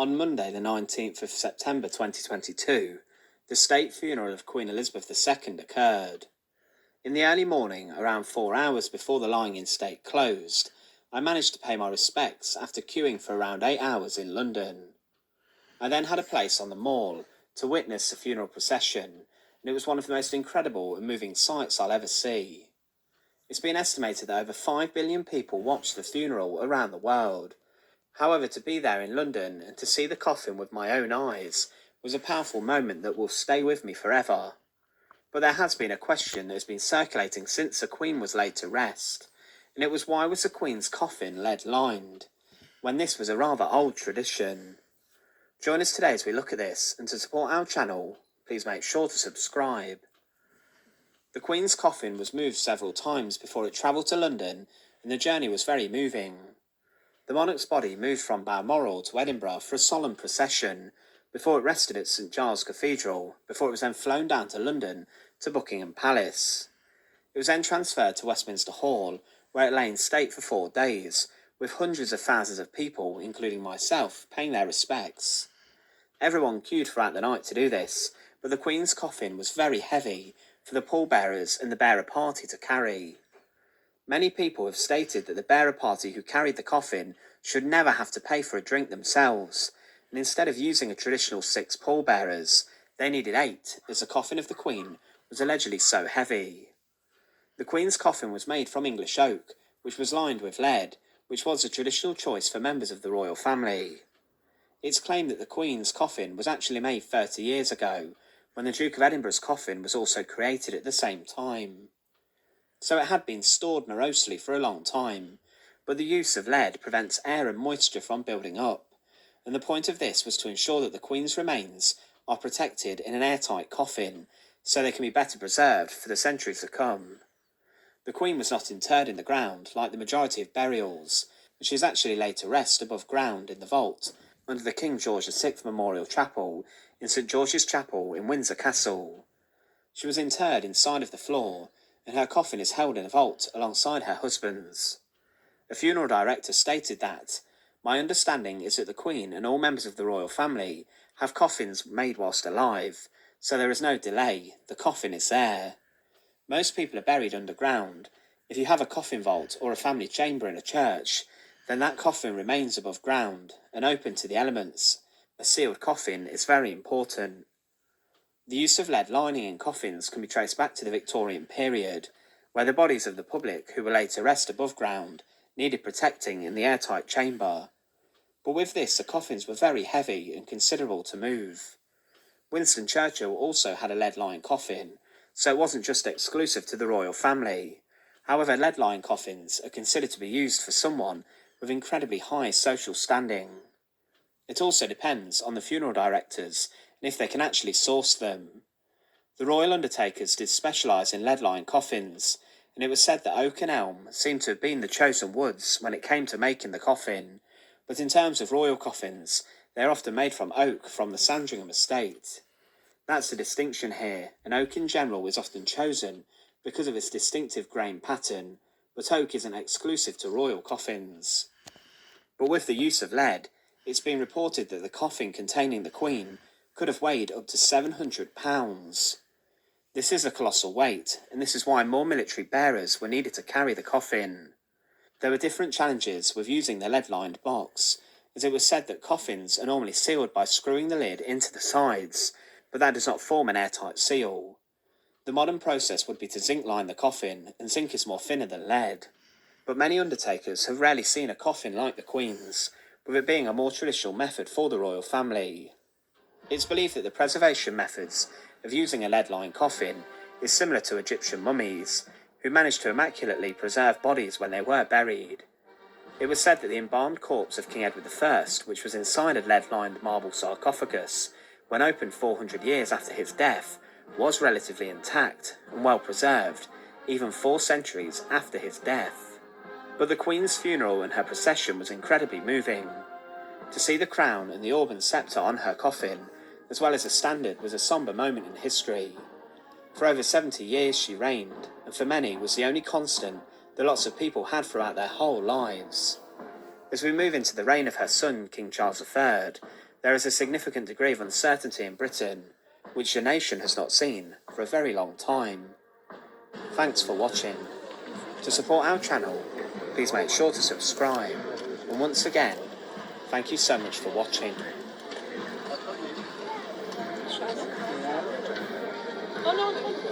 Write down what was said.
On Monday, the 19th of September 2022, the state funeral of Queen Elizabeth II occurred. In the early morning, around 4 hours before the lying in state closed, I managed to pay my respects after queuing for around 8 hours in London. I then had a place on the Mall to witness the funeral procession, and it was one of the most incredible and moving sights I'll ever see. It's been estimated that over 5 billion people watched the funeral around the world. However, to be there in London and to see the coffin with my own eyes was a powerful moment that will stay with me forever. But there has been a question that has been circulating since the Queen was laid to rest, and it was, why was the Queen's coffin lead-lined, when this was a rather old tradition? Join us today as we look at this, and to support our channel, please make sure to subscribe. The Queen's coffin was moved several times before it travelled to London, and the journey was very moving. The monarch's body moved from Balmoral to Edinburgh for a solemn procession, before it rested at St Giles Cathedral, before it was then flown down to London to Buckingham Palace. It was then transferred to Westminster Hall, where it lay in state for 4 days, with hundreds of thousands of people, including myself, paying their respects. Everyone queued throughout the night to do this, but the Queen's coffin was very heavy for the pallbearers and the bearer party to carry. Many people have stated that the bearer party who carried the coffin should never have to pay for a drink themselves, and instead of using a traditional 6 pallbearers, they needed 8, as the coffin of the Queen was allegedly so heavy. The Queen's coffin was made from English oak, which was lined with lead, which was a traditional choice for members of the royal family. It's claimed that the Queen's coffin was actually made 30 years ago, when the Duke of Edinburgh's coffin was also created at the same time. So it had been stored morosely for a long time, but the use of lead prevents air and moisture from building up, and the point of this was to ensure that the Queen's remains are protected in an airtight coffin, so they can be better preserved for the centuries to come. The Queen was not interred in the ground like the majority of burials, and she is actually laid to rest above ground in the vault, under the King George VI Memorial Chapel in St George's Chapel in Windsor Castle. She was interred inside of the floor, and her coffin is held in a vault alongside her husband's. A funeral director stated that, "My understanding is that the Queen and all members of the royal family have coffins made whilst alive, so there is no delay, the coffin is there. Most people are buried underground. If you have a coffin vault or a family chamber in a church, then that coffin remains above ground and open to the elements. A sealed coffin is very important." The use of lead lining in coffins can be traced back to the Victorian period, where the bodies of the public who were laid to rest above ground needed protecting in the airtight chamber. But with this, the coffins were very heavy and considerable to move. Winston Churchill also had a lead-lined coffin, so it wasn't just exclusive to the royal family. However, lead-lined coffins are considered to be used for someone with incredibly high social standing. It also depends on the funeral directors and if they can actually source them. The royal undertakers did specialise in lead-lined coffins, and it was said that oak and elm seemed to have been the chosen woods when it came to making the coffin, but in terms of royal coffins, they are often made from oak from the Sandringham estate. That's the distinction here, and oak in general is often chosen because of its distinctive grain pattern, but oak isn't exclusive to royal coffins. But with the use of lead, it's been reported that the coffin containing the Queen could have weighed up to 700 pounds. This is a colossal weight, and this is why more military bearers were needed to carry the coffin. There were different challenges with using the lead-lined box, as it was said that coffins are normally sealed by screwing the lid into the sides, but that does not form an airtight seal. The modern process would be to zinc-line the coffin, and zinc is more thinner than lead. But many undertakers have rarely seen a coffin like the Queen's, with it being a more traditional method for the royal family. It's believed that the preservation methods of using a lead-lined coffin is similar to Egyptian mummies, who managed to immaculately preserve bodies when they were buried. It was said that the embalmed corpse of King Edward I, which was inside a lead-lined marble sarcophagus, when opened 400 years after his death, was relatively intact and well preserved, even 4 centuries after his death. But the Queen's funeral and her procession was incredibly moving. To see the crown and the orb and sceptre on her coffin, as well as a standard, was a sombre moment in history. For over 70 years she reigned, and for many was the only constant that lots of people had throughout their whole lives. As we move into the reign of her son, King Charles III, There is a significant degree of uncertainty in Britain, which the nation has not seen for a very long time. Thanks for watching. To support our channel, please make sure to subscribe. And once again, thank you so much for watching. Oh no,